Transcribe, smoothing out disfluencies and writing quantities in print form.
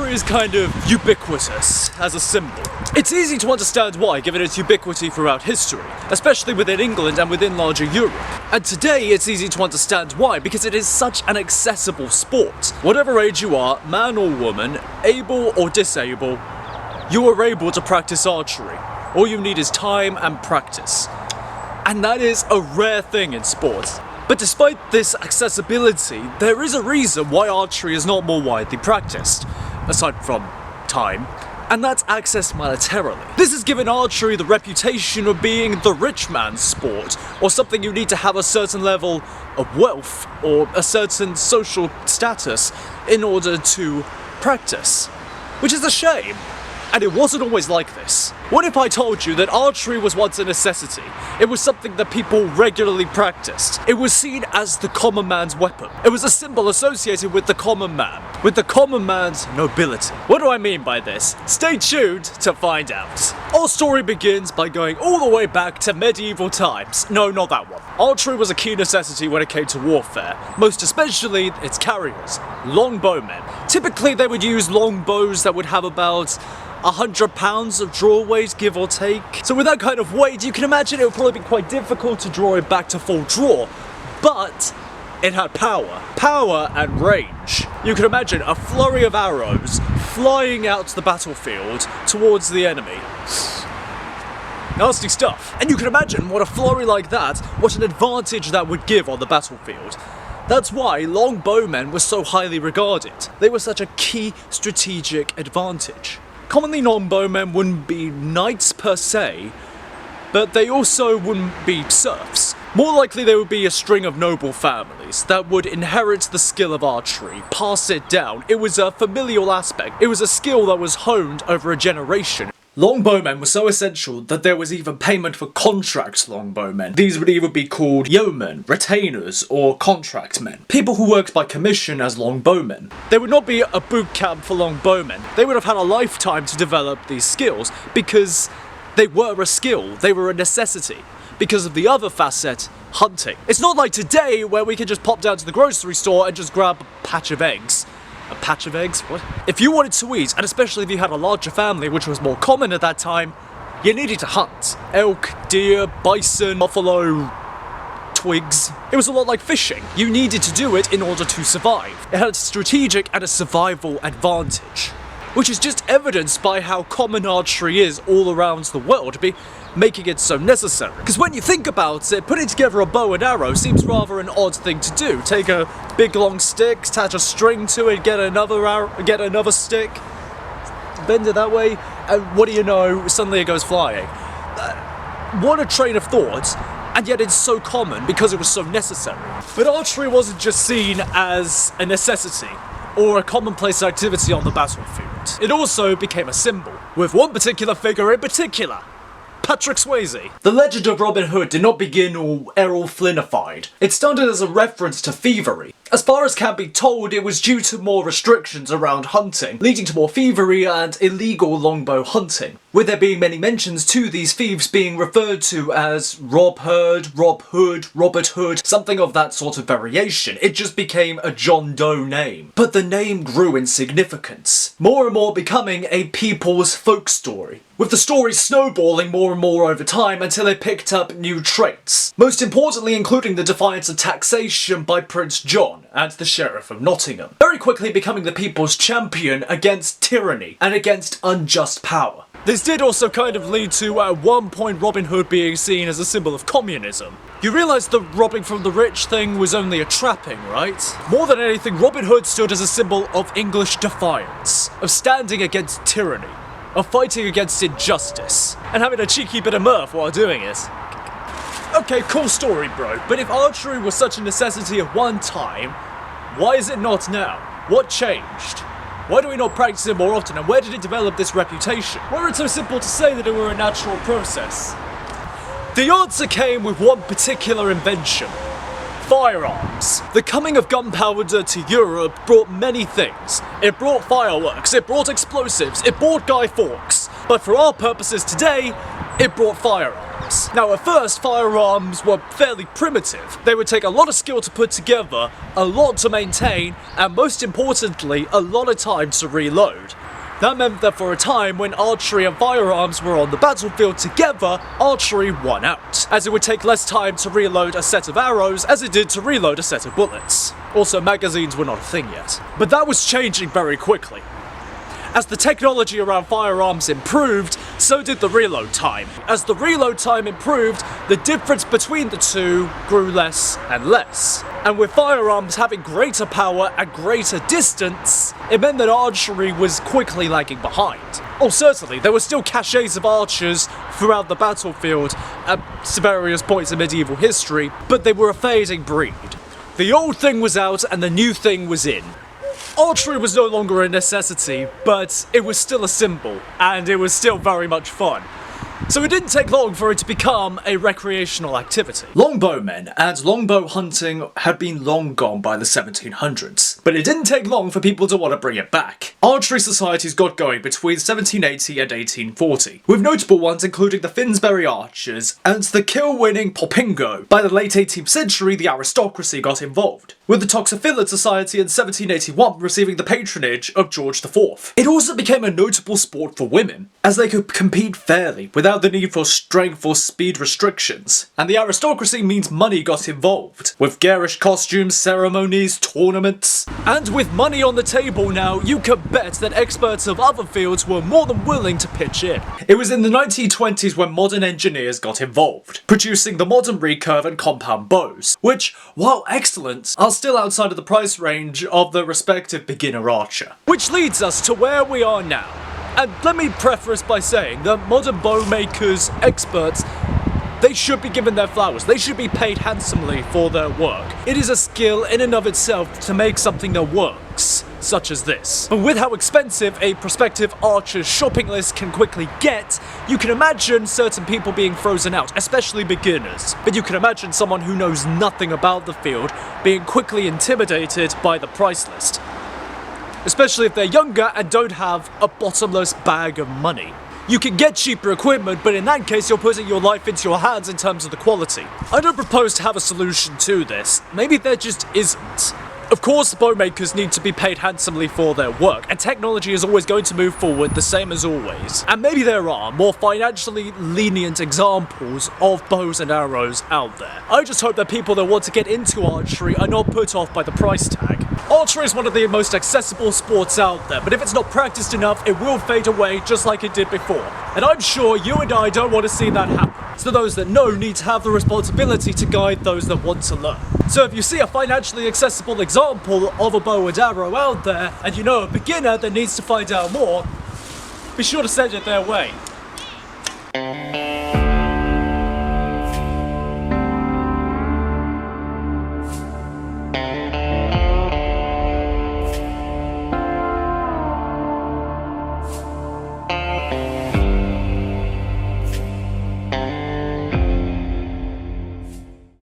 Archery is kind of ubiquitous as a symbol. It's easy to understand why, given its ubiquity throughout history, especially within England and within larger Europe. And today it's easy to understand why, because it is such an accessible sport. Whatever age you are, man or woman, able or disabled, you are able to practice archery. All you need is time and practice. And that is a rare thing in sports. But despite this accessibility, there is a reason why archery is not more widely practiced, aside from time, and that's access monetarily. This has given archery the reputation of being the rich man's sport, or something you need to have a certain level of wealth or a certain social status in order to practice, which is a shame. And it wasn't always like this. What if I told you that archery was once a necessity? It was something that people regularly practiced. It was seen as the common man's weapon. It was a symbol associated with the common man, with the common man's nobility. What do I mean by this? Stay tuned to find out. Our story begins by going all the way back to medieval times. No, not that one. Archery was a key necessity when it came to warfare, most especially its carriers, longbowmen. Typically they would use long bows that would have about 100 pounds of draw weight, give or take. So with that kind of weight, you can imagine it would probably be quite difficult to draw it back to full draw. But it had power and range. You can imagine a flurry of arrows flying out to the battlefield towards the enemy. Nasty stuff. And you can imagine what a flurry like that, what an advantage that would give on the battlefield. That's why longbowmen were so highly regarded. They were such a key strategic advantage. Commonly longbowmen wouldn't be knights per se, but they also wouldn't be serfs. More likely they would be a string of noble families that would inherit the skill of archery, pass it down. It was a familial aspect. It was a skill that was honed over a generation. Longbowmen were so essential that there was even payment for contract longbowmen. These would either be called yeomen, retainers, or contract men. People who worked by commission as longbowmen. There would not be a boot camp for longbowmen. They would have had a lifetime to develop these skills because they were a skill, they were a necessity. Because of the other facet, hunting. It's not like today where we can just pop down to the grocery store and just grab a patch of eggs. A patch of eggs? What? If you wanted to eat, and especially if you had a larger family, which was more common at that time, you needed to hunt. Elk, deer, bison, buffalo, twigs. It was a lot like fishing. You needed to do it in order to survive. It had a strategic and a survival advantage, which is just evidenced by how common archery is all around the world, making it so necessary. Because when you think about it, putting together a bow and arrow seems rather an odd thing to do. Take a big long stick, attach a string to it, get another arrow, get another stick, bend it that way, and what do you know, suddenly it goes flying. What a train of thought, and yet it's so common because it was so necessary. But archery wasn't just seen as a necessity or a commonplace activity on the battlefield. It also became a symbol, with one particular figure in particular, Patrick Swayze. The legend of Robin Hood did not begin all Errol Flynnified. It started as a reference to thievery. As far as can be told, it was due to more restrictions around hunting, leading to more thievery and illegal longbow hunting, with there being many mentions to these thieves being referred to as Rob Hood, Robert Hood, something of that sort of variation. It just became a John Doe name. But the name grew in significance, more and more becoming a people's folk story, with the story snowballing more and more over time until it picked up new traits, most importantly including the defiance of taxation by Prince John and the Sheriff of Nottingham, very quickly becoming the people's champion against tyranny and against unjust power. This did also kind of lead to, at one point, Robin Hood being seen as a symbol of communism. You realise the robbing from the rich thing was only a trapping, right? More than anything, Robin Hood stood as a symbol of English defiance, of standing against tyranny, of fighting against injustice, and having a cheeky bit of mirth while doing it. Okay, cool story, bro, but if archery was such a necessity at one time, why is it not now? What changed? Why do we not practice it more often, and where did it develop this reputation? Were it so simple to say that it were a natural process? The answer came with one particular invention: firearms. The coming of gunpowder to Europe brought many things. It brought fireworks, it brought explosives, it brought Guy Fawkes. But for our purposes today, it brought firearms. this. Now at first, firearms were fairly primitive. They would take a lot of skill to put together, a lot to maintain, and most importantly, a lot of time to reload. That meant that for a time, when archery and firearms were on the battlefield together, archery won out, as it would take less time to reload a set of arrows as it did to reload a set of bullets. Also, magazines were not a thing yet. But that was changing very quickly. As the technology around firearms improved, so did the reload time. As the reload time improved, the difference between the two grew less and less. And with firearms having greater power and greater distance, it meant that archery was quickly lagging behind. Oh, certainly, there were still caches of archers throughout the battlefield at various points in medieval history, but they were a fading breed. The old thing was out and the new thing was in. Archery was no longer a necessity, but it was still a symbol, and it was still very much fun. So it didn't take long for it to become a recreational activity. Longbowmen and longbow hunting had been long gone by the 1700s, but it didn't take long for people to want to bring it back. Archery societies got going between 1780 and 1840, with notable ones including the Finsbury Archers and the kill-winning Popingo. By the late 18th century, the aristocracy got involved, with the Toxophilid Society in 1781 receiving the patronage of George IV. It also became a notable sport for women, as they could compete fairly without the need for strength or speed restrictions. And the aristocracy means money got involved, with garish costumes, ceremonies, tournaments. And with money on the table now, you could bet that experts of other fields were more than willing to pitch in. It was in the 1920s when modern engineers got involved, producing the modern recurve and compound bows, which, while excellent, are still outside of the price range of the respective beginner archer. Which leads us to where we are now. And let me preface by saying that modern bow makers, experts, they should be given their flowers. They should be paid handsomely for their work. It is a skill in and of itself to make something that works, such as this. But with how expensive a prospective archer's shopping list can quickly get, you can imagine certain people being frozen out, especially beginners. But you can imagine someone who knows nothing about the field being quickly intimidated by the price list. Especially if they're younger and don't have a bottomless bag of money. You can get cheaper equipment, but in that case you're putting your life into your hands in terms of the quality. I don't propose to have a solution to this. Maybe there just isn't. Of course, bow makers need to be paid handsomely for their work, and technology is always going to move forward the same as always. And maybe there are more financially lenient examples of bows and arrows out there. I just hope that people that want to get into archery are not put off by the price tag. Archery is one of the most accessible sports out there, but if it's not practiced enough, it will fade away just like it did before. And I'm sure you and I don't want to see that happen. So those that know need to have the responsibility to guide those that want to learn. So if you see a financially accessible example of a bow and arrow out there, and you know a beginner that needs to find out more, be sure to send it their way.